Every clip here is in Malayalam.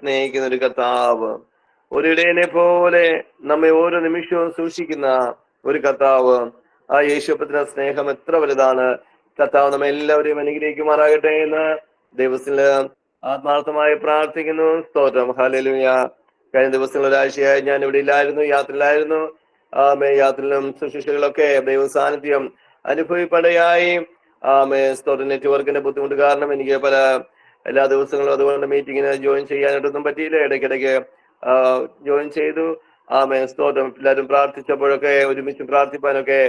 സ്നേഹിക്കുന്ന ഒരു കർത്താവ്, ഒരു ഇടയനെ പോലെ നമ്മെ ഓരോ നിമിഷവും സൂക്ഷിക്കുന്ന ഒരു കർത്താവ്. ആ യേശുപ്പത്തിന്റെ സ്നേഹം എത്ര വലുതാണ്. കർത്താവ് നമ്മെ എല്ലാവരെയും അനുഗ്രഹിക്കുമാറാകട്ടെ എന്ന് ദൈവത്തിൽ ആത്മാർത്ഥമായി പ്രാർത്ഥിക്കുന്നു. സ്തോത്രം. ഹല്ലേലൂയ. കഴിഞ്ഞ ദിവസങ്ങൾ ഒരാഴ്ചയായി ഞാൻ ഇവിടെ ഇല്ലായിരുന്നു, യാത്രയിലായിരുന്നു. യാത്രയിലും ശുശ്രൂഷകളൊക്കെ ദൈവ സാന്നിധ്യം അനുഭവിപ്പടയായി. സ്തോത്രം. നെറ്റ്വർക്കിന്റെ ബുദ്ധിമുട്ട് കാരണം എനിക്ക് എല്ലാ ദിവസങ്ങളും അതുകൊണ്ട് മീറ്റിങ്ങിന് ജോയിൻ ചെയ്യാനായിട്ടൊന്നും പറ്റിയില്ല. ഇടയ്ക്കിടയ്ക്ക് ജോയിൻ ചെയ്തു. സ്തോത്രം. എല്ലാവരും പ്രാർത്ഥിച്ചപ്പോഴൊക്കെ ഒരുമിച്ച് പ്രാർത്ഥിപ്പാനൊക്കെ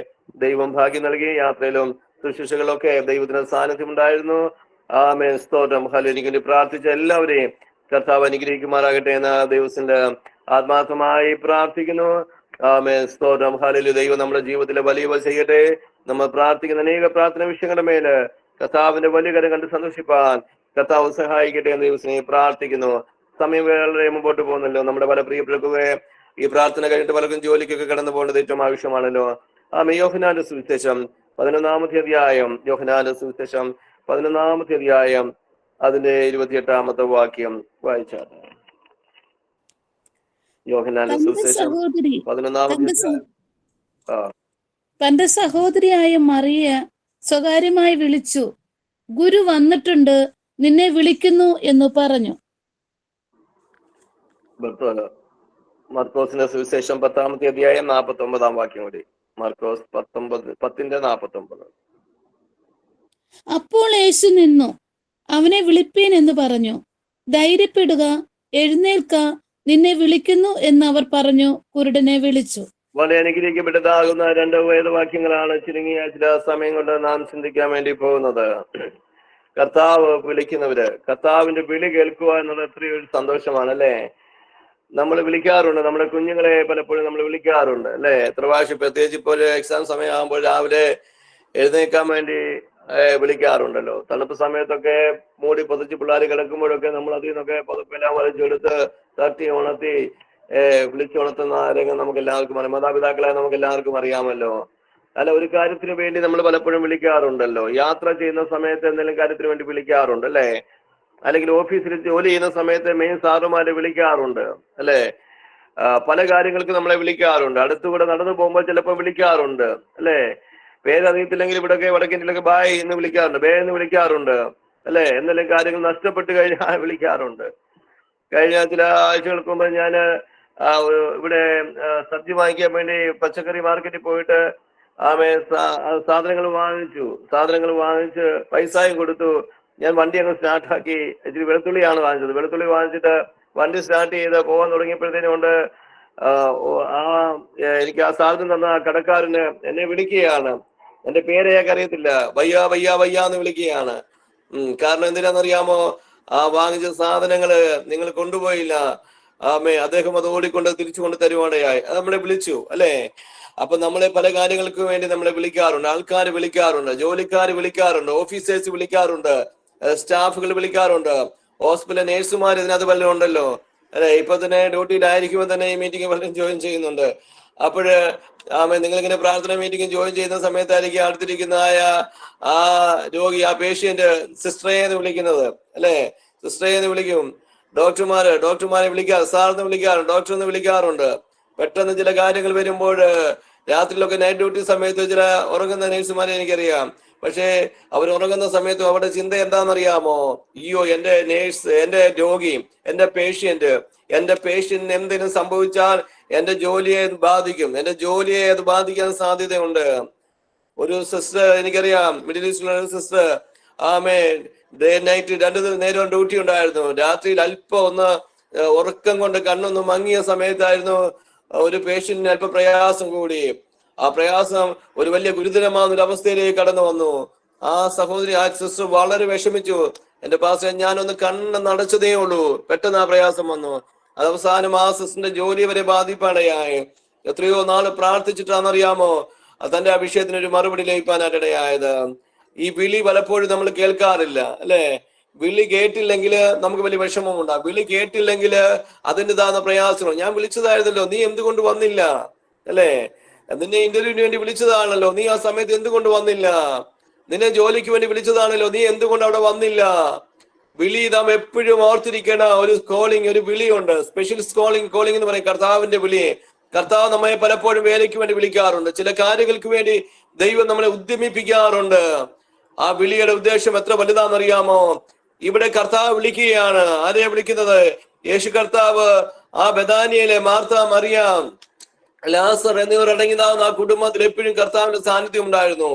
ദൈവം ഭാഗ്യം നൽകി. യാത്രയിലും ശുശ്രൂഷകളൊക്കെ ദൈവത്തിന് സാന്നിധ്യം ഉണ്ടായിരുന്നു. സ്തോത്രം. ഹല്ലേലൂയ. പ്രാർത്ഥിച്ച എല്ലാവരെയും കർത്താവ് അനുഗ്രഹിക്കുമാറാകട്ടെ എന്ന് ദൈവത്തിന്റെ ആത്മാർത്ഥമായി പ്രാർത്ഥിക്കുന്നു. സ്തോത്രം. ഹല്ലേലൂയ. ദൈവം നമ്മുടെ ജീവിതത്തിലെ വലിയ ചെയ്യട്ടെ. നമ്മൾ പ്രാർത്ഥിക്കുന്ന അനേക പ്രാർത്ഥന വിഷയങ്ങളുടെ മേല് കർത്താവിന്റെ വലിയ കരം കണ്ട് സന്തോഷിപ്പാൻ കർത്താവ് സഹായിക്കട്ടെ എന്ന് ദൈവത്തിനെ പ്രാർത്ഥിക്കുന്നു. സമയം വളരെ മുമ്പോട്ട് പോകുന്നല്ലോ. നമ്മുടെ പല പ്രിയപ്പെട്ടവർക്ക് ഈ പ്രാർത്ഥന കഴിഞ്ഞിട്ട് പലർക്കും ജോലിക്കൊക്കെ കടന്നു പോകേണ്ടത് ഏറ്റവും ആവശ്യമാണല്ലോ. യോഹന്നാന്റെ സുവിശേഷം 11-ാമത്തെ അധ്യായം, യോഹന്നാന്റെ സുവിശേഷം 11-ാമത്തെ അധ്യായം അതിന്റെ 28-ാമത്തെ വാക്യം വായിച്ചാൽ. യോഹന്നാന്റെ സുവിശേഷം 11-ാമത്തെ അധ്യായം. തന്റെ സഹോദരിയായ മറിയ സ്വകാര്യമായി വിളിച്ചു, ഗുരു വന്നിട്ടുണ്ട്, നിന്നെ വിളിക്കുന്നു എന്ന് പറഞ്ഞു. മർക്കോസിന്റെ സുവിശേഷം 10-ാമത്തെ അധ്യായം 49-ാം വാക്യം കൂടി. മർക്കോസ് 10:49. അപ്പോൾ യേശു നിന്നു, അവനെ വിളിപ്പീൻ എന്ന് പറഞ്ഞു. ധൈര്യപ്പെടുക, എഴുന്നേൽക്ക, നിന്നെ വിളിക്കുന്നു എന്ന് അവർ പറഞ്ഞു. കുരുടനെ വിളിച്ചു. വളരെ അനുഗ്രഹിക്കപ്പെട്ടതാകുന്ന 2 വേദവാക്യങ്ങളാണ് ചുരുങ്ങിയ ചില സമയം കൊണ്ട് നാം ചിന്തിക്കാൻ വേണ്ടി പോകുന്നത്. കർത്താവ് വിളിക്കുന്നവര്, കർത്താവിന്റെ വിളി കേൾക്കുക എന്നത് എത്രയോ ഒരു സന്തോഷമാണ് അല്ലേ. നമ്മൾ വിളിക്കാറുണ്ട്, നമ്മുടെ കുഞ്ഞുങ്ങളെ പലപ്പോഴും നമ്മൾ വിളിക്കാറുണ്ട് അല്ലെ. എത്ര പ്രാവശ്യം, പ്രത്യേകിച്ച് ഇപ്പോൾ എക്സാം സമയം ആകുമ്പോൾ രാവിലെ എഴുന്നേക്കാൻ വേണ്ടി വിളിക്കാറുണ്ടല്ലോ. തണുപ്പ് സമയത്തൊക്കെ മൂടി പൊതിച്ച് പിള്ളേർ കിടക്കുമ്പോഴൊക്കെ നമ്മൾ അതിൽ നിന്നൊക്കെ പുതപ്പെല്ലാം വലിച്ചെടുത്ത് തട്ടി ഉണർത്തി വിളിച്ചുണർത്തുന്ന രംഗം നമുക്ക് എല്ലാവർക്കും അറിയാം. മാതാപിതാക്കളെ നമുക്ക് എല്ലാവർക്കും അറിയാമല്ലോ. അല്ല, ഒരു കാര്യത്തിന് വേണ്ടി നമ്മൾ പലപ്പോഴും വിളിക്കാറുണ്ടല്ലോ. യാത്ര ചെയ്യുന്ന സമയത്ത് എന്തെങ്കിലും കാര്യത്തിന് വേണ്ടി വിളിക്കാറുണ്ട് അല്ലെ. അല്ലെങ്കിൽ ഓഫീസിൽ ജോലി ചെയ്യുന്ന സമയത്ത് മെയിൻ സാറുമാരെ വിളിക്കാറുണ്ട് അല്ലെ. പല കാര്യങ്ങൾക്ക് നമ്മളെ വിളിക്കാറുണ്ട്. അടുത്തുകൂടെ നടന്നു പോകുമ്പോൾ ചിലപ്പോൾ വിളിക്കാറുണ്ട് അല്ലെ. പേരറിയത്തില്ലെങ്കിൽ ഇവിടെയൊക്കെ വടക്കേണ്ടിലൊക്കെ ബായ് എന്ന് വിളിക്കാറുണ്ട്, ബേ എന്ന് വിളിക്കാറുണ്ട് അല്ലെ. എന്തെങ്കിലും കാര്യങ്ങൾ നഷ്ടപ്പെട്ട് കഴിഞ്ഞാൽ വിളിക്കാറുണ്ട്. കഴിഞ്ഞ ചില ആഴ്ചകൾക്ക് മുമ്പ് ഞാൻ ഇവിടെ സബ്ജി വാങ്ങിക്കാൻ വേണ്ടി പച്ചക്കറി മാർക്കറ്റിൽ പോയിട്ട് സാധനങ്ങൾ വാങ്ങിച്ച് പൈസയും കൊടുത്തു. ഞാൻ വണ്ടി അങ്ങ് സ്റ്റാർട്ടാക്കി. ഇച്ചിരി വെളുത്തുള്ളിയാണ് വാങ്ങിച്ചത്. വെളുത്തുള്ളി വാങ്ങിച്ചിട്ട് വണ്ടി സ്റ്റാർട്ട് ചെയ്ത് പോകാൻ തുടങ്ങിയപ്പോഴത്തേനും കൊണ്ട് എനിക്ക് ആ സാധനം തന്ന കടക്കാരന് എന്നെ വിളിക്കുകയാണ്. എന്റെ പേര് അയാൾക്ക് അറിയത്തില്ല. വയ്യ വയ്യ വയ്യ എന്ന് വിളിക്കുകയാണ്. കാരണം എന്തിനാണെന്നറിയാമോ? വാങ്ങിച്ച സാധനങ്ങള് നിങ്ങൾ കൊണ്ടുപോയില്ല. അദ്ദേഹം അത് ഓടിക്കൊണ്ട് തിരിച്ചു കൊണ്ട് തരുവാണയായി. അത് നമ്മളെ വിളിച്ചു അല്ലെ. അപ്പൊ നമ്മളെ പല കാര്യങ്ങൾക്ക് വേണ്ടി നമ്മളെ വിളിക്കാറുണ്ട്. ആൾക്കാർ വിളിക്കാറുണ്ട്, ജോലിക്കാർ വിളിക്കാറുണ്ട്, ഓഫീസേഴ്സ് വിളിക്കാറുണ്ട്, സ്റ്റാഫുകൾ വിളിക്കാറുണ്ട്, ഹോസ്പിറ്റൽ നേഴ്സുമാർ ഇതിനകത്ത് പലരും ഉണ്ടല്ലോ അല്ലെ. ഇപ്പൊ തന്നെ ഡ്യൂട്ടിയിലായിരിക്കുമ്പോൾ തന്നെ ഈ മീറ്റിംഗ് പലരും ജോയിൻ ചെയ്യുന്നുണ്ട്. അപ്പോഴ് നിങ്ങളിങ്ങനെ പ്രാർത്ഥന മീറ്റിംഗ് ജോയിൻ ചെയ്യുന്ന സമയത്തായിരിക്കും അടുത്തിരിക്കുന്ന ആ രോഗി, ആ പേഷ്യന്റ് സിസ്റ്ററെ എന്ന് വിളിക്കുന്നത് അല്ലെ. സിസ്റ്ററെ എന്ന് വിളിക്കും. ഡോക്ടർമാരെ വിളിക്കാറ്, സാറിന് വിളിക്കാറുണ്ട്, ഡോക്ടർ എന്ന് വിളിക്കാറുണ്ട്. പെട്ടെന്ന് ചില കാര്യങ്ങൾ വരുമ്പോൾ രാത്രിയിലൊക്കെ നൈറ്റ് ഡ്യൂട്ടി സമയത്ത് ചില ഉറങ്ങുന്ന നേഴ്സുമാരെ എനിക്കറിയാം. പക്ഷേ അവർ ഉറങ്ങുന്ന സമയത്തും അവരുടെ ചിന്ത എന്താണെന്നറിയാമോ? അയ്യോ, എന്റെ നേഴ്സ്, എന്റെ രോഗി, എന്റെ പേഷ്യന്റിന് എന്തെങ്കിലും സംഭവിച്ചാൽ എന്റെ ജോലിയെ ബാധിക്കും, എന്റെ ജോലിയെ അത് ബാധിക്കാൻ സാധ്യതയുണ്ട്. ഒരു സിസ്റ്റർ എനിക്കറിയാം, മിഡിൽ ഈസ്റ്റിലുള്ള ഒരു സിസ്റ്റർ, ഡേ നൈറ്റ് 2 നേരം ഡ്യൂട്ടി ഉണ്ടായിരുന്നു. രാത്രിയിൽ അല്പം ഒന്ന് ഉറക്കം കൊണ്ട് കണ്ണൊന്ന് മങ്ങിയ സമയത്തായിരുന്നു ഒരു പേഷ്യന്റിന് അല്പം പ്രയാസം കൂടി. ആ പ്രയാസം ഒരു വലിയ ഗുരുതരമായ ഒരു അവസ്ഥയിലേക്ക് കടന്നു വന്നു. ആ സഹോദരി, ആ സിസ്റ്റർ വളരെ വിഷമിച്ചു. എന്റെ പാസ്റ്റർ, ഞാനൊന്ന് കണ്ണ് നടച്ചതേ ഉള്ളൂ, പെട്ടെന്ന് ആ പ്രയാസം വന്നു. അത് അവസാനം ആ സിസ്റ്ററിന്റെ ജോലി വരെ ബാധിപ്പാടയായി. എത്രയോ നാള് പ്രാർത്ഥിച്ചിട്ടാണെന്നറിയാമോ തന്റെ ആ വിഷയത്തിന് ഒരു മറുപടി ലഭിക്കാനായിട്ടിടയായത്. ഈ വിളി പലപ്പോഴും നമ്മൾ കേൾക്കാറില്ല അല്ലെ. വിളി കേട്ടില്ലെങ്കിൽ നമുക്ക് വലിയ വിഷമമുണ്ടാകും. വിളി കേട്ടില്ലെങ്കിൽ അതിൻ്റെതാകുന്ന പ്രയാസങ്ങൾ. ഞാൻ വിളിച്ചതായിരുന്നല്ലോ, നീ എന്തുകൊണ്ട് വന്നില്ല അല്ലെ. നിന്നെ ഇന്റർവ്യൂവിന് വേണ്ടി വിളിച്ചതാണല്ലോ, നീ ആ സമയത്ത് എന്തുകൊണ്ട് വന്നില്ല. നിന്നെ ജോലിക്ക് വേണ്ടി വിളിച്ചതാണല്ലോ, നീ എന്തുകൊണ്ട് അവിടെ വന്നില്ല. വിളി നാം എപ്പോഴും ഓർത്തിരിക്കേണ്ട ഒരു കോളിംഗ്, ഒരു വിളിയുണ്ട്. സ്പെഷ്യൽ കോളിംഗ് എന്ന് പറയും, കർത്താവിന്റെ വിളി. കർത്താവ് നമ്മെ പലപ്പോഴും വേലയ്ക്ക് വേണ്ടി വിളിക്കാറുണ്ട്, ചില കാര്യങ്ങൾക്ക് വേണ്ടി ദൈവം നമ്മളെ ഉദ്യമിപ്പിക്കാറുണ്ട്. ആ വിളിയുടെ ഉദ്ദേശം എത്ര വലുതാണെന്നറിയാമോ? ഇവിടെ കർത്താവ് വിളിക്കുകയാണ്. ആരെയാ വിളിക്കുന്നത്? യേശു കർത്താവ് ആ ബെഥാനിയയിലെ മാർത്ത, മറിയാം, ലാസർ എന്നിവർ അടങ്ങിയതാവുന്ന ആ കുടുംബത്തിൽ എപ്പോഴും കർത്താവിന്റെ സാന്നിധ്യം ഉണ്ടായിരുന്നു.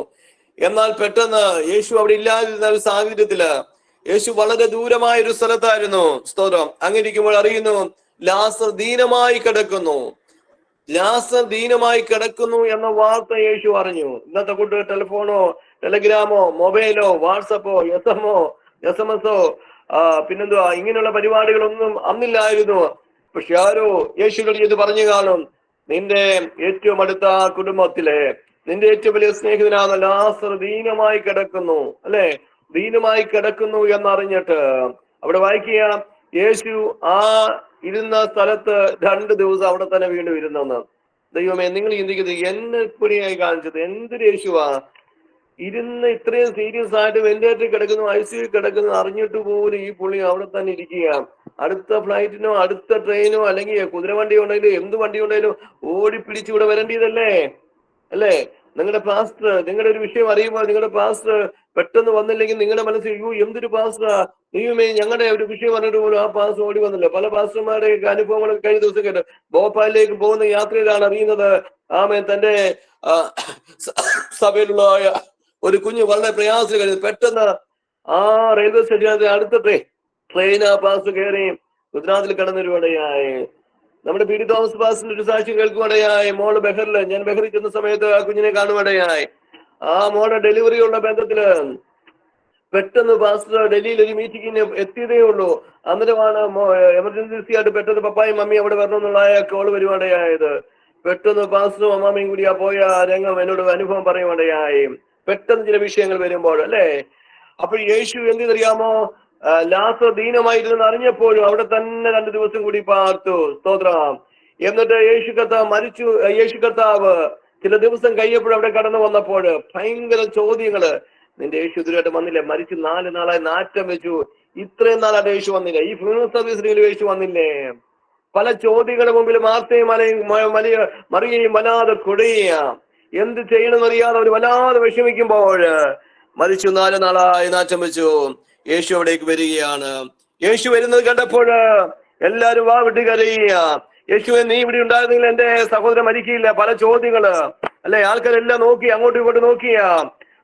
എന്നാൽ പെട്ടെന്ന് യേശു അവിടെ ഇല്ലാതിരുന്ന ഒരു സാഹചര്യത്തില്, യേശു വളരെ ദൂരമായ ഒരു സ്ഥലത്തായിരുന്നു. സ്തോത്രം. അങ്ങനെ ഇരിക്കുമ്പോൾ അറിയുന്നു ലാസർ ദീനമായി കിടക്കുന്നു. ലാസർ ദീനമായി കിടക്കുന്നു എന്ന വാർത്ത യേശു അറിഞ്ഞു. ഇന്നത്തെ കൂട്ട് ടെലിഫോണോ, ടെലിഗ്രാമോ, മൊബൈലോ, വാട്സപ്പോ, SMS പിന്നെന്തുവാ, ഇങ്ങനെയുള്ള പരിപാടികളൊന്നും അന്നില്ലായിരുന്നു. പക്ഷെ ആരോ യേശുവിനോട് ഇത് പറഞ്ഞു കാണും, നിന്റെ ഏറ്റവും അടുത്ത കുടുംബത്തിലെ നിന്റെ ഏറ്റവും വലിയ സ്നേഹിതനാണ് ലാസർ ദീനമായി കിടക്കുന്നു, അല്ലെ? ദീനമായി കിടക്കുന്നു എന്നറിഞ്ഞിട്ട് അവിടെ വായിക്കുക, യേശു ആ ഇരുന്ന സ്ഥലത്ത് 2 ദിവസം അവിടെ തന്നെ വീണ്ടും ഇരുന്നെന്ന്. ദൈവമേ, നിങ്ങൾ ചിന്തിക്കുന്നത് എന്നെ പണിയായി കാണിച്ചത് എന്തൊരു യേശുവാ? ഇരുന്ന് ഇത്രയും സീരിയസ് ആയിട്ട് വെന്റിലേറ്ററിൽ കിടക്കുന്നു, ICU കിടക്കുന്നു, അറിഞ്ഞിട്ട് പോലും ഈ പുള്ളി അവിടെ തന്നെ ഇരിക്കുക. അടുത്ത ഫ്ലൈറ്റിനോ അടുത്ത ട്രെയിനോ അല്ലെങ്കിൽ കുതിരവണ്ടി ഉണ്ടെങ്കിലും എന്ത് വണ്ടി ഉണ്ടെങ്കിലും ഓടി പിടിച്ച് ഇവിടെ വരേണ്ടതല്ലേ, അല്ലേ? നിങ്ങളുടെ പാസ്റ്റർ, നിങ്ങളുടെ ഒരു വിഷയം അറിയുമ്പോൾ നിങ്ങളുടെ പാസ്റ്റർ പെട്ടെന്ന് വന്നില്ലെങ്കിൽ നിങ്ങളുടെ മനസ്സിൽ അയ്യോ എന്തൊരു പാസ്റ്ററാ, ദൈവമേ ഞങ്ങളുടെ ഒരു വിഷയം പറഞ്ഞിട്ട് പോലും ആ പാസ്റ്റർ ഓടി വന്നില്ല. പല പാസ്റ്റർമാരുടെ അനുഭവങ്ങൾ കഴിഞ്ഞ ദിവസം കേട്ട് ഭോപ്പാലിലേക്ക് പോകുന്ന യാത്രയിലാണ് അറിയുന്നത്, ആമേൻ, തന്റെ സഭയിലുള്ള ഒരു കുഞ്ഞ് വളരെ പ്രയാസം കഴിഞ്ഞു. പെട്ടെന്ന് ആ റെയിൽവേ സ്റ്റേഷനകത്ത് അടുത്ത ട്രെയിൻ ആ പാസ്റ്റർ കയറി ഗുജറാത്തിൽ കടന്നൊരുവടയായി. നമ്മുടെ പി.ടി. തോമസ് പാസ്റ്ററിന്റെ ഒരു സാക്ഷ്യം കേൾക്കുവാടയായി. മോള് ബഹറില്, ഞാൻ ബഹറിൽ ചെന്ന സമയത്ത് ആ കുഞ്ഞിനെ കാണുവാടയായി. ആ മോളുടെ ഡെലിവറി ഉള്ള ബന്ധത്തില് പെട്ടെന്ന് പാസ്റ്റർ ഡൽഹിയിൽ ഒരു മീറ്റിങ്ങിന് എത്തിയതേ ഉള്ളൂ. അന്നേരമാണ് എമർജൻസി ആയിട്ട് പെട്ടെന്ന് പപ്പായും മമ്മിയും അവിടെ വരണമെന്നുള്ള കോള് വരുവാടയായത്. പെട്ടെന്ന് പാസ്റ്ററും അമ്മാമയും കൂടി ആ പോയ രംഗം എന്നോട് അനുഭവം പറയുവാടയായി. പെട്ടെന്ന് ചില വിഷയങ്ങൾ വരുമ്പോൾ, അല്ലേ? അപ്പോൾ യേശു എന്തെന്നറിയാമോ? ലാസർ ദീനമായിരുന്നു അറിഞ്ഞപ്പോഴും അവിടെ തന്നെ 2 ദിവസം കൂടി പാർത്തു. സ്തോത്രം. എന്നിട്ട് യേശു കർത്താവ് ചില ദിവസം കഴിയപ്പോഴും അവിടെ കടന്നു വന്നപ്പോൾ ഭയങ്കര ചോദ്യങ്ങള്. നിന്റെ യേശു ഇതുവരെയായിട്ട് വന്നില്ലേ? മരിച്ചു 4 നാളായി, നാറ്റം വെച്ചു, ഇത്രയും നാളായിട്ട് യേശു വന്നില്ല, ഈ ഫ്യൂണറൽ സർവീസിൽ യേശു വന്നില്ലേ? പല ചോദ്യങ്ങളുടെ മുമ്പിൽ മാർത്തയും മറിയയും വല്ലാതെ കുടയുക. എന്ത് ചെയ്യണമെന്നറിയാതെ അവർ വല്ലാതെ വിഷമിക്കുമ്പോൾ മരിച്ചു 4 നാളായി, നാറ്റം വെച്ചു. യേശു അവിടേക്ക് വരികയാണ്. യേശു വരുന്നത് കണ്ടപ്പോൾ എല്ലാരും വാ വിട്ട് കരയുക. യേശുവെ, നീ ഇവിടെ ഉണ്ടായിരുന്നെങ്കിൽ എന്റെ സഹോദരൻ മരിക്കില്ല. പല ചോദ്യങ്ങള്, അല്ലെ? ആൾക്കാരെല്ലാം നോക്കി, അങ്ങോട്ടും ഇങ്ങോട്ടും നോക്കിയ.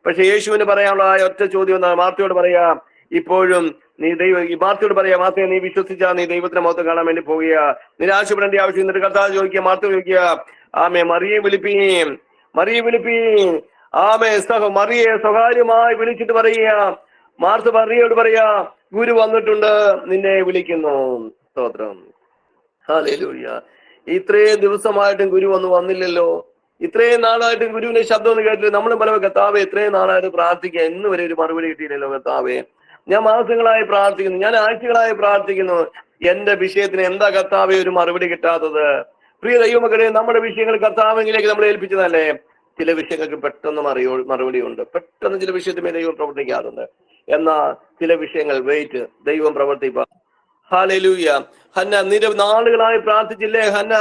പക്ഷെ യേശുവിന് പറയാനുള്ള ഒറ്റ ചോദ്യം എന്നാണ്. മാർത്തയോട് പറയാ, ഇപ്പോഴും നീ മാർത്തയോട് പറയാ, മാർത്തയെ, നീ വിശ്വസിച്ചാ നീ ദൈവത്തിന്റെ മുഖത്ത് കാണാൻ വേണ്ടി പോവുക, നിരാശപ്പെടേണ്ട ആവശ്യം. എന്നിട്ട് കർത്താവ് ചോദിക്കുക, മാർത്ത ചോദിക്കുക, ആമേ, മറിയെ വിളിപ്പീൻ. ആമേ, മറിയെ സ്വകാര്യമായി വിളിച്ചിട്ട് പറയുക. മാർത്ത മറിയോട് പറയാ, ഗുരു വന്നിട്ടുണ്ട്, നിന്നെ വിളിക്കുന്നു. സ്തോത്രം. ഹല്ലേലൂയ. ഇത്രയും ദിവസമായിട്ടും ഗുരു വന്നില്ലല്ലോ. ഇത്രയും നാളായിട്ടും ഗുരുവിന്റെ ശബ്ദം ഒന്ന് കേട്ടില്ല. നമ്മൾ പല കർത്താവെ ഇത്രയും നാളായിട്ട് പ്രാർത്ഥിക്കുക, ഇന്ന് വരെ ഒരു മറുപടി കിട്ടിയില്ലല്ലോ കർത്താവെ. ഞാൻ മാസങ്ങളായി പ്രാർത്ഥിക്കുന്നു, ഞാൻ ആഴ്ചകളായി പ്രാർത്ഥിക്കുന്നു, എന്റെ വിഷയത്തിന് എന്താ കർത്താവെ ഒരു മറുപടി കിട്ടാത്തത്? പ്രിയ ദൈവമക്കളെ, നമ്മുടെ വിഷയങ്ങൾ കർത്താവിലേക്ക് നമ്മൾ ഏൽപ്പിച്ചതല്ലേ? ചില വിഷയങ്ങൾക്ക് പെട്ടെന്ന് മറുപടി ഉണ്ട്. പെട്ടെന്ന് ചില വിഷയത്തിന് ദൈവം പ്രവർത്തിക്കാറുണ്ട്. എന്നാ ചില വിഷയങ്ങൾ ദൈവം പ്രവർത്തിപ്പാ. ഹല്ലേലൂയ. ഹന്ന നാളുകളായി പ്രാർത്ഥിച്ചില്ലേ? ഹന്ന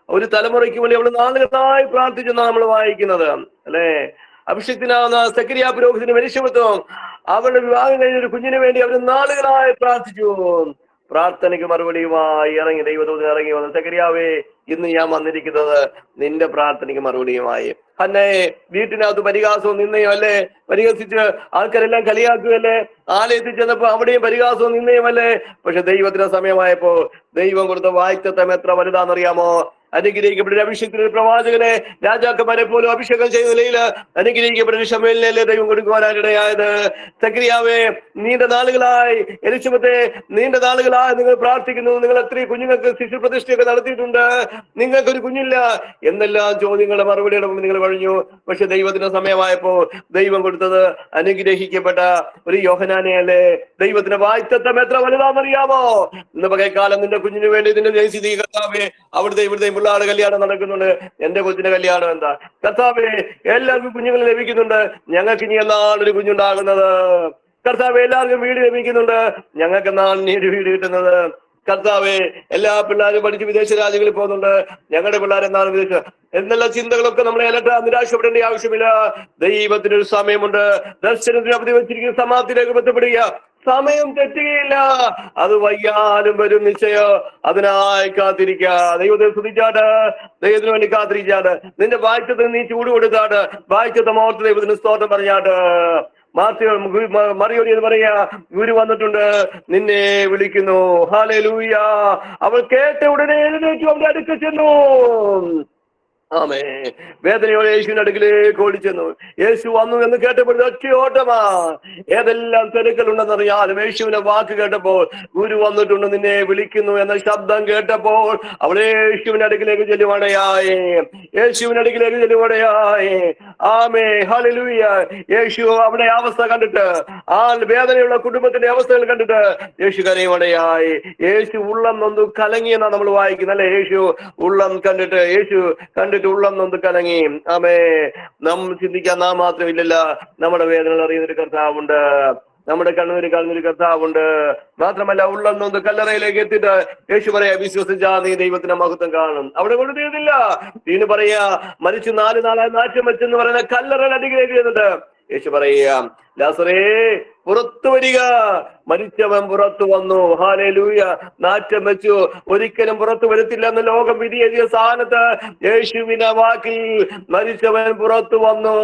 ഒരു തലമുറയ്ക്ക് വേണ്ടി അവള് നാളുകളായി പ്രാർത്ഥിച്ചെന്നാണ് നമ്മൾ വായിക്കുന്നത്, അല്ലെ? അഭിഷേകത്തിനാവുന്ന സെക്കരിയ പുരോഹിതന് മനുഷ്യത്വം, അവളുടെ വിവാഹം കഴിഞ്ഞ ഒരു കുഞ്ഞിന് വേണ്ടി അവർ നാളുകളായി പ്രാർത്ഥിച്ചു. പ്രാർത്ഥനയ്ക്ക് മറുപടിയുമായി ദൈവദൂതൻ ഇറങ്ങി വന്നു. സെക്കരിയാവേ, ഇന്ന് ഞാൻ വന്നിരിക്കുന്നത് നിന്റെ പ്രാർത്ഥനയ്ക്ക് മറുപടിയുമായി. ഹന്നെ, വീട്ടിനകത്ത് പരിഹാസവും നിന്നയും അല്ലേ? പരിഹസിച്ച് ആൾക്കാരെല്ലാം കളിയാക്കുകയല്ലേ? ആലയത്തിൽ ചെന്നപ്പോ അവിടെയും പരിഹാസവും നിന്നയും അല്ലേ? പക്ഷെ ദൈവത്തിന്റെ സമയമായപ്പോ ദൈവം കൊടുത്ത വായ്ത്തത്വം എത്ര വലുതാണെന്നറിയാമോ? അനുഗ്രഹിക്കപ്പെട്ട അഭിഷേകത്തിന് പ്രവാചകനെ രാജാക്കന്മാരെ പോലും അഭിഷേകം ചെയ്യുന്ന നിലയിൽ അനുഗ്രഹിക്കപ്പെട്ട ശമൂവേലിനെ ദൈവം കൊടുക്കുവാനായിടയായത്. സെക്കരിയാവേ, നീണ്ട നാളുകളായി എലിശബത്തെ, നീണ്ട നാളുകളായി നിങ്ങൾ പ്രാർത്ഥിക്കുന്നു, നിങ്ങൾ എത്ര കുഞ്ഞുങ്ങൾക്ക് ശിശുപ്രതിഷ്ഠയൊക്കെ നടത്തിയിട്ടുണ്ട്, നിങ്ങൾക്കൊരു കുഞ്ഞില്ല എന്നെല്ലാം ചോദ്യങ്ങളുടെ മറുപടിയുടെ മുമ്പ് നിങ്ങൾ കഴിഞ്ഞു. പക്ഷെ ദൈവത്തിന്റെ സമയമായപ്പോ ദൈവം കൊടുത്തത് അനുഗ്രഹിക്കപ്പെട്ട ഒരു യോഹനാനെ അല്ലേ? ദൈവത്തിന്റെ വായ്ത്തത്വം എത്ര വലുതാണെന്നറിയാമോ? ഇന്ന് പകൽക്കാലം നിന്റെ കുഞ്ഞിന് വേണ്ടി നിന്റെ ജയിച്ചി കർത്താവേ, അവിടുത്തെ ഇവിടുത്തെ പിള്ളേരുടെ കല്യാണം നടക്കുന്നുണ്ട്, എന്റെ കൊച്ചിന്റെ കല്യാണം എന്താ കർത്താവേ? എല്ലാവർക്കും കുഞ്ഞുങ്ങൾ ലഭിക്കുന്നുണ്ട്, ഞങ്ങൾക്ക് ഇനി എന്നാണ് ഒരു കുഞ്ഞുണ്ടാകുന്നത്? കർത്താവ് എല്ലാവർക്കും വീട് ലഭിക്കുന്നുണ്ട്, ഞങ്ങൾക്ക് എന്നാണ് നീ ഒരു വീട് കിട്ടുന്നത്? കർത്താവെ, എല്ലാ പിള്ളേരും പഠിച്ച് വിദേശ രാജ്യങ്ങളിൽ പോകുന്നുണ്ട്, ഞങ്ങളുടെ പിള്ളേർ എന്നാണ് വിദേശ എന്നുള്ള ചിന്തകളൊക്കെ നമ്മളെ അലട്ട നിരാശപ്പെടേണ്ട ആവശ്യമില്ല. ദൈവത്തിനൊരു സമയമുണ്ട്. ദർശനത്തിന് അവധി വെച്ചിരിക്കുന്ന സമാധിയിലേക്ക് ബന്ധപ്പെടുക. സമയം തെറ്റുകയില്ല. അത് വയ്യാലും വരും നിശ്ചയം. അതിനായി കാത്തിരിക്കുക. ദൈവത്തെ സ്തുതിച്ചാട്, ദൈവത്തിന് വേണ്ടി കാത്തിരിച്ചാട്, നിന്റെ വാഴ്ചത്തിന് നീ ചൂട് കൊടുത്താട്, വാഴ്ചത്തെ മോർത്ത് ദൈവത്തിന് സ്തോത്രം പറഞ്ഞാട്. മറിയോടി എന്ന് പറയാ, ഗുരു വന്നിട്ടുണ്ട്, നിന്നെ വിളിക്കുന്നു. ഹല്ലേലൂയ. അവൾ കേട്ട ഉടനെ എഴുന്നേറ്റു അവന്റെ അടുക്കൽ ചെന്നു. ആമേ. വേദനയോടെ യേശുവിന്റെ അടുക്കിലേക്ക് ഓടിച്ചെന്നു. യേശു വന്നു എന്ന് കേട്ടപ്പോൾ ഒറ്റ ഓട്ടമാ. ഏതെല്ലാം തിരക്കലുണ്ടെന്നറിയാലും യേശുവിന്റെ വാക്ക് കേട്ടപ്പോൾ, ഗുരു വന്നിട്ടുണ്ട്, നിന്നെ വിളിക്കുന്നു എന്ന ശബ്ദം കേട്ടപ്പോൾ അവൾ യേശുവിന്റെ അടുക്കിലേക്ക് ചെല്ലുവാടയായി. യേശുവിന്റെ അടുക്കിലേക്ക് ചെല്ലുവാടയായി. ആമേ. ഹല്ലേലൂയ. യേശു അവിടെ അവസ്ഥ കണ്ടിട്ട്, ആ വേദനയുള്ള കുടുംബത്തിന്റെ അവസ്ഥകൾ കണ്ടിട്ട് യേശു കരയുവാടയായി. യേശു ഉള്ളം നൊന്തു കലങ്ങിയെന്നാണ് നമ്മൾ വായിക്കുന്നത്, അല്ലെ? യേശു ഉള്ളം കണ്ടിട്ട്, യേശു കണ്ടിട്ട് ഉള്ളം നൊന്ത് കലങ്ങി. ആമേ. നമ്മൾ ചിന്തിക്കാൻ നാം മാത്രമില്ലല്ല, നമ്മുടെ വേദനകൾ അറിയുന്നൊരു കർത്താവുണ്ട്, നമ്മുടെ കണ്ണൂര് കാണുന്നൊരു കർത്താവുണ്ട്. മാത്രമല്ല, ഉള്ളം നൊന്ത് കല്ലറയിലേക്ക് എത്തിയിട്ട് യേശു പറയാ, വിശ്വസിച്ചാ നീ ദൈവത്തിന്റെ മഹത്വം കാണും. അവിടെ കൊണ്ട് തീർന്നില്ല. തീന് പറയാ, മരിച്ചു 4 നാളായി നാറ്റം വെച്ചെന്ന് പറയുന്ന കല്ലറയുടെ അടിയിലേക്ക് ചെന്നിട്ട് യേശു പറയാ, ലാസറേ പുറത്തു വരിക. മരിച്ചവൻ പുറത്തു വന്നു. ഹല്ലേലൂയ. നാറ്റം വെച്ചു, ഒരിക്കലും പുറത്തു വരത്തില്ല എന്ന് ലോകം വിധി എഴുതിയ സ്ഥാനത്ത് യേശുവിന്റെ വാക്കിൽ മരിച്ചവൻ പുറത്തു വന്നു.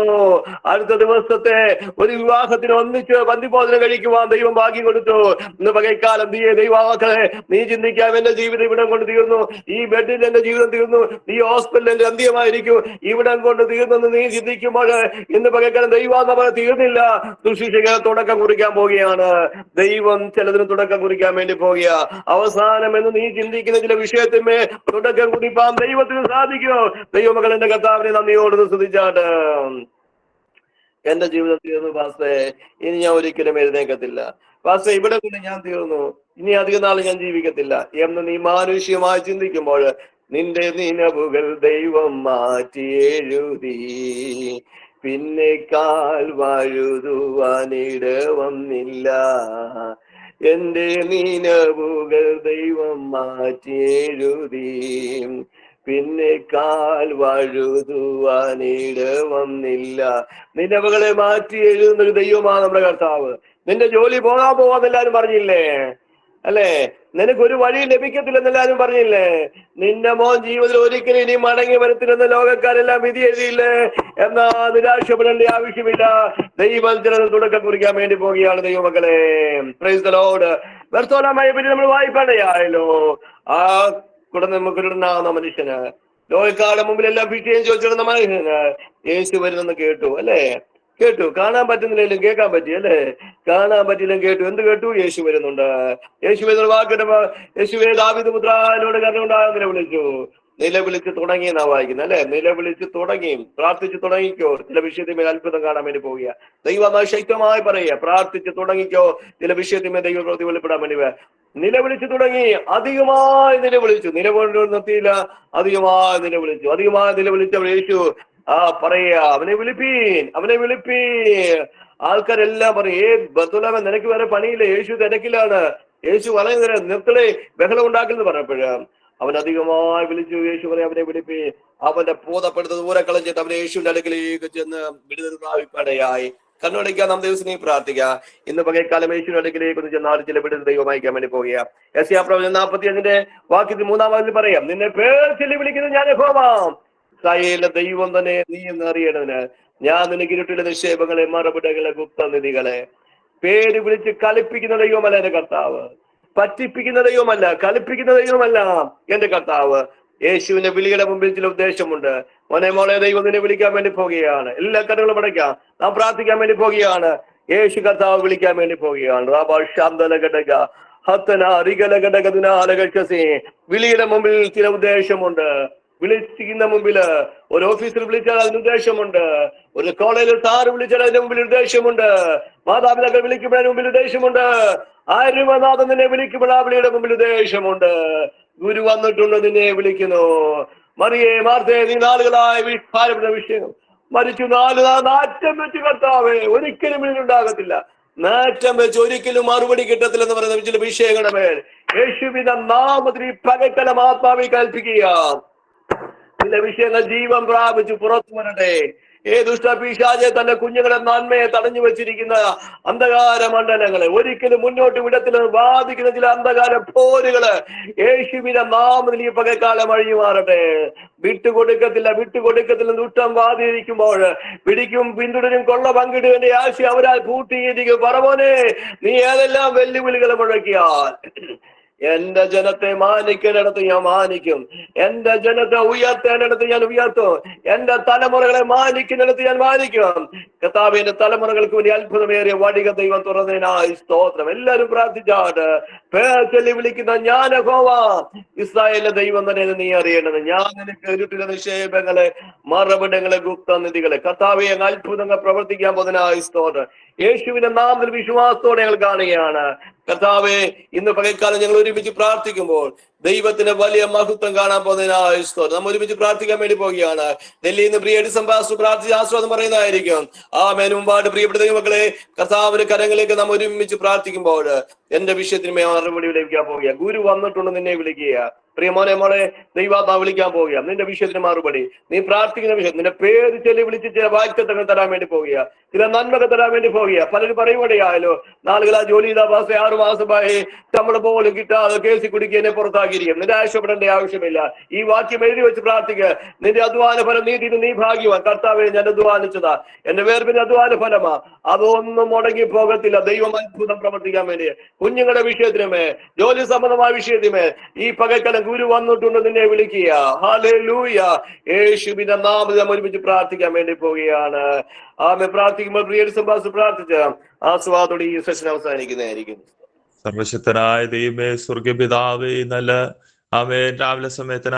അടുത്ത ദിവസത്തെ ഒരു വിവാഹത്തിന് ഒന്നിച്ച് പന്തിഭോജനം കഴിക്കുവാൻ ദൈവം ഭാഗ്യം കൊടുത്തു. ഇന്ന് പകൽക്കാലം ദൈവമക്കളെ, നീ ചിന്തിക്കാം, എന്റെ ജീവിതം ഇവിടം കൊണ്ട് തീർന്നു, ഈ ബെഡിൽ എന്റെ ജീവിതം തീർന്നു, ഈ ഹോസ്പിറ്റലിൽ എന്റെ അന്ത്യമായിരിക്കും, ഇവിടം കൊണ്ട് തീർന്നെന്ന് നീ ചിന്തിക്കുമ്പോൾ ഇന്ന് പകൽക്കാലം ദൈവം നമ്മൾ തീർന്നില്ല. ശുശ്രൂഷകൾ തുടക്കം കുറിക്കാൻ പോവുകയാണ്. ദൈവം ചിലതിന് തുടക്കം കുറിക്കാൻ വേണ്ടി പോകുക. അവസാനം എന്ന് നീ ചിന്തിക്കുന്ന ചില വിഷയത്തിന്മേ തുടക്കം കുറിപ്പാൻ ദൈവത്തിന് സാധിക്കുമോ? ദൈവമകൾ എന്റെ കർത്താവിനെ നന്ദിയോട് സ്തുതിച്ചാട്ട്. എന്റെ ജീവിതം തീർന്നു പാസ്റ്റേ, ഇനി ഞാൻ ഒരിക്കലും എഴുന്നേക്കത്തില്ല. പാസ്റ്റേ, ഇവിടെ കൊണ്ട് ഞാൻ തീർന്നു, ഇനി അധികം നാൾ ഞാൻ ജീവിക്കത്തില്ല എന്ന് നീ മാനുഷികമായി ചിന്തിക്കുമ്പോൾ നിന്റെ നിലവുകൾ ദൈവം മാറ്റി എഴുതി. പിന്നെ കാൽ വഴുതുവാനിട വന്നില്ല. എന്റെ നിലവുകൾ ദൈവം മാറ്റി എഴുതി. പിന്നെ കാൽ വഴുതുവാനിട വന്നില്ല. നിലവുകളെ മാറ്റി എഴുതുന്നൊരു ദൈവമാണ് നമ്മുടെ കർത്താവ്. നിന്റെ ജോലി പോകാൻ എല്ലാരും പറഞ്ഞില്ലേ, അല്ലെ? നിനക്കൊരു വഴി ലഭിക്കത്തില്ലെന്ന് എല്ലാരും പറഞ്ഞില്ലേ? നിന്റെ മോൻ ജീവിതത്തിൽ ഒരിക്കലും ഇനി മടങ്ങി വരത്തില്ലെന്ന് ലോകക്കാരെല്ലാം വിധി എഴുതിയില്ലേ? എന്നാ നിരാശപ്പെടേണ്ട ആവശ്യമില്ല. ദൈവം ചിലത് തുടക്കം കുറിക്കാൻ വേണ്ടി പോവുകയാണ്. ദൈവമക്കളെ, പ്രൈസ് ദി ലോർഡ്. ബർത്തോലമ്മയെ പറ്റി നമ്മൾ വായിപ്പാടയായല്ലോ. ആ നമുക്കൊരുണ്ടാകുന്ന മനുഷ്യന്, ലോകക്കാരുടെ മുമ്പിലെല്ലാം ഭിക്ഷയും ചോദിച്ചിരുന്ന മനുഷ്യന് യേശു വരുന്നെന്ന് കേട്ടു, അല്ലെ? കേട്ടു. കാണാൻ പറ്റുന്നില്ലെങ്കിലും കേൾക്കാൻ പറ്റി, അല്ലെ? കാണാൻ പറ്റിയില്ലെങ്കിലും കേട്ടു. എന്ത് കേട്ടു? യേശു വരുന്നുണ്ട്. യേശു വരുന്ന വാക്കിട്ടപ്പോ, യേശുവേ ദാവീദ് പുത്രാനോട് കരുണയുണ്ടാകുന്നതിനെ വിളിച്ചു. നിലവിളിച്ച് തുടങ്ങി എന്നാ വായിക്കുന്നത്, അല്ലെ? നിലവിളിച്ച് തുടങ്ങി, പ്രാർത്ഥിച്ച് തുടങ്ങിക്കോ. ചില വിഷയത്തിന്മേൽ അത്ഭുതം കാണാൻ വേണ്ടി പോവുക. ദൈവം ശക്തമായി പറയുക, പ്രാർത്ഥിച്ച് തുടങ്ങിക്കോ. ചില വിഷയത്തിന്മേൽ ദൈവ പ്രവൃത്തി വെളിപ്പെടാൻ വേണ്ടി നിലവിളിച്ചു തുടങ്ങി. അധികമായി നിലവിളിച്ചു. നിലവിളി നിർത്തിയില്ല, അധികമായി നിലവിളിച്ചു. അധികമായി നിലവിളിച്ചവർ യേശു പറയാ, അവനെ വിളിപ്പീൻ, അവനെ വിളിപ്പീൻ. ആൾക്കാരെല്ലാം പറയും, ബർത്തോലമ്മ നിനക്ക് വേറെ പണിയില്ല, യേശു തിരക്കിലാണ്, യേശു വളരെ നിർത്തലേ ബഹളം ഉണ്ടാക്കുന്നത് പറഞ്ഞപ്പോഴാ അവൻ അധികമായി വിളിച്ചു. യേശു പറയാം, അവനെ വിളിപ്പീൻ. അവന്റെ ബോധപ്പെടുത്തത് ദൂരെ കളഞ്ഞിട്ട് അവനെ യേശുവിന്റെ അടുക്കലേക്ക് ചെന്ന് വിടുതൽ പ്രാപിപ്പടയായി. കണ്ണടയ്ക്കാൻ നാം ദിവസം പ്രാർത്ഥിക്കുക. ഇന്ന് പകൽക്കാലം യേശുവിന്റെ അടുക്കലേക്ക് ഒന്ന് ചെന്നാൽ ചില വിടുതൽ ദൈവം അയക്കാൻ വേണ്ടി പോകുക. യെശയ്യാ പ്രവചനം 45 വാക്യത്തിൽ 3-ാം വാക്യത്തിൽ പറയാം, നിന്നെ പേർ ചൊല്ലി വിളിക്കുന്നത് ഞാൻ യഹോവ, ഇസ്രായേലിന്റെ ദൈവം തന്നെ നീ എന്ന് അറിയണതിന് ഞാൻ നിനക്ക് ഇരുട്ടിലെ നിക്ഷേപങ്ങളെ, മറുപടികളെ, ഗുപ്തനിധികളെ. പേര് വിളിച്ച് കളിപ്പിക്കുന്ന ദൈവമല്ല എന്റെ കർത്താവ്, പറ്റിപ്പിക്കുന്ന ദൈവമല്ല, കളിപ്പിക്കുന്ന ദൈവമല്ല എന്റെ കർത്താവ്. യേശുവിന്റെ വിളിയുടെ മുമ്പിൽ ചില ഉദ്ദേശമുണ്ട്. മോനെ മോളെ, ദൈവം നിന്നെ വിളിക്കാൻ വേണ്ടി പോകുകയാണ്. എല്ലാ കടകളും അടയ്ക്കാം, നാം പ്രാർത്ഥിക്കാൻ വേണ്ടി പോകുകയാണ്. യേശു കർത്താവ് വിളിക്കാൻ വേണ്ടി പോകുകയാണ്. വിളിയുടെ മുമ്പിൽ ചില ഉദ്ദേശമുണ്ട്. വിളിക്കുന്ന മുമ്പില് ഒരു ഓഫീസിൽ വിളിച്ചാൽ അതിന് ഉദ്ദേശമുണ്ട്. ഒരു കോളേജിൽ സാറ് വിളിച്ചാൽ അതിന് മുമ്പിൽ ഉദ്ദേശമുണ്ട്. മാതാപിതാക്കൾ വിളിക്കുമ്പോൾ അതിന് മുമ്പിൽ ഉദ്ദേശമുണ്ട്. ആര്യനാഥൻ നിന്നെ വിളിക്കുമ്പോൾ ആ വിളിയുടെ മുമ്പിൽ ഉദ്ദേശമുണ്ട്. ഗുരു വന്നിട്ടുണ്ട്, നിന്നെ വിളിക്കുന്നു. മറിയേ, മാർത്തേ, നീ നാളുകളായി ഭാരപ്പെടുന്ന വിഷയം മരിച്ചു 4 നാൾ നാറ്റം വെച്ച് കർത്താവേ, ഒരിക്കലും വിളിയുണ്ടാകത്തില്ല. നാറ്റം വെച്ച് ഒരിക്കലും മറുപടി കിട്ടത്തില്ലെന്ന് പറയുന്ന ചില വിഷയങ്ങളുടെ മേൽ യേശുവിന്റെ നാമത്തിൽ ഈ പകൽക്കാലം ആത്മാവിൽ കൽപ്പിക്കുക. ചില വിഷയങ്ങൾ ജീവൻ പ്രാപിച്ച് പുറത്തു വരട്ടെ. ദുഷ്ടപിശാചെ തന്റെ കുഞ്ഞുങ്ങളുടെ നന്മയെ തടഞ്ഞു വെച്ചിരിക്കുന്ന അന്ധകാര മണ്ഡലങ്ങളെ ഒരിക്കലും മുന്നോട്ട് വിടത്തില്ലെന്ന് ബാധിക്കുന്ന ചില അന്ധകാര പോരുകള് യേശുവിന്റെ നാമത്തിൽ ഈ പകൽക്കാലം അഴിഞ്ഞു മാറട്ടെ. വിട്ടുകൊടുക്കത്തില്ല ദുഷ്ടം ബാധിയിരിക്കുമ്പോൾ പിടിക്കും പിന്തുടരും കൊള്ള പങ്കിടുവിന്റെ ആശയം അവരാൽ പൂട്ടിയിരിക്കും. പറവോനെ, നീ ഏതെല്ലാം വെല്ലുവിളികൾ മുഴക്കിയാൽ എന്റെ ജനത്തെ മാനിക്കുന്നിടത്ത് ഞാൻ മാനിക്കും, എന്റെ ജനത്തെ ഉയർത്തേണ്ടിടത്ത് ഞാൻ ഉയർത്തും, എന്റെ തലമുറകളെ മാനിക്കുന്നിടത്ത് ഞാൻ മാനിക്കും. കർത്താവേ, എന്റെ തലമുറകൾക്ക് വേണ്ടി അത്ഭുതമേറിയ വടിക ദൈവം തുറന്നതിനായി സ്തോത്രം. എല്ലാവരും പ്രാർത്ഥിച്ചാട്ട് പേർ ചൊല്ലി വിളിക്കുന്ന ഞാൻ യഹോവ ഇസ്രായേലിന്റെ ദൈവം തന്നെ നീ അറിയേണ്ടത്. ഞാൻ നിനക്ക് ഇരുട്ടിലെ നിക്ഷേപങ്ങളെ മറവിടങ്ങളെ ഗുപ്തനിധികളെ കർത്താവെ അത്ഭുതങ്ങൾ പ്രവർത്തിക്കാൻ പോകുന്നതിനായി സ്തോത്രം. യേശുവിന്റെ നാമത്തിൽ വിശ്വാസത്തോടെ ഞങ്ങൾ കാണുകയാണ്. കർത്താവെ, ഇന്ന് പകൽക്കാലം ഞങ്ങൾ ഒരുമിച്ച് പ്രാർത്ഥിക്കുമ്പോൾ ദൈവത്തിന്റെ വലിയ മഹത്വം കാണാൻ പോകുന്നതിനായി സ്തോത്രം. നമ്മൾ ഒരുമിച്ച് പ്രാർത്ഥിക്കാൻ വേണ്ടി പോവുകയാണ്. ഡൽഹിയിൽ നിന്ന് പ്രിയ എഡിസൺ പാസ്റ്റർ പ്രാർത്ഥിച്ച് ആസ്വാദം പറയുന്നതായിരിക്കും. മുമ്പാട് പ്രിയപ്പെട്ട ദൈവമക്കളെ, കർത്താവിന്റെ കരങ്ങളിലേക്ക് നാം ഒരുമിച്ച് പ്രാർത്ഥിക്കുമ്പോൾ എന്റെ വിഷയത്തിന് മറുപടി ലഭിക്കാൻ പോവുക. ഗുരു വന്നിട്ടുണ്ട് നിന്നെ വിളിക്കുക. പ്രിയ മോനെ ദൈവാത്മാ വിളിക്കാൻ പോവുക. നിന്റെ വിഷയത്തിന് മറുപടി, നീ പ്രാർത്ഥിക്കുന്ന വിഷയം, നിന്റെ പേര് ചൊല്ലി വിളിച്ച് ചില വാക്തത്വങ്ങൾ തരാൻ വേണ്ടി പോവുക, ചില നന്മകൾ തരാൻ വേണ്ടി പോവുക. പലരും പറയുമ്പോഴേയായാലോ നാളുകളാ ജോലി ചെയ്ത പാസ 6 മാസമായി നമ്മൾ പോലും കിട്ടാതെ കേസി കുടുക്കി എന്നെ പുറത്താക്കിയിരിക്കും. നിന്റെ ആവശ്യപ്പെടേണ്ട ആവശ്യമില്ല. ഈ വാക്യം എഴുതി വെച്ച് പ്രാർത്ഥിക്കുക. നിന്റെ അധ്വാന ഫലം നീ ഭാഗ്യവാൻ. കർത്താവെ, ഞാൻ അധ്വാനിച്ചതാ, എന്റെ വേർപിന്റെ അധ്വാന ഫലമാ, അതൊന്നും മുടങ്ങി പോകത്തില്ല. ദൈവം അത്ഭുതം പ്രവർത്തിക്കാൻ വേണ്ടി കുഞ്ഞുങ്ങളുടെ വിഷയത്തിനുമേ, ജോലി സംബന്ധമായ വിഷയത്തിനുമേ ഈ പകൽക്കാലം ഗുരു വന്നിട്ടുണ്ട് നിന്നെ വിളിക്കുക. ഹല്ലേലൂയ. യേശുവിന്റെ നാമത്തിൽ ഒരുമിച്ച് പ്രാർത്ഥിക്കാൻ വേണ്ടി പോവുകയാണ്. പ്രാർത്ഥിക്കുമ്പോൾ പ്രിയ സംഭാഷണം പ്രാർത്ഥിച്ച ആസ്വാദോടെ ഈ സെഷൻ അവസാനിക്കുന്നതായിരിക്കും. സർവശക്തനായ ദൈവമേ, സ്വർഗപിതാവേ, നല്ല രാവിലെ സമയത്തിന്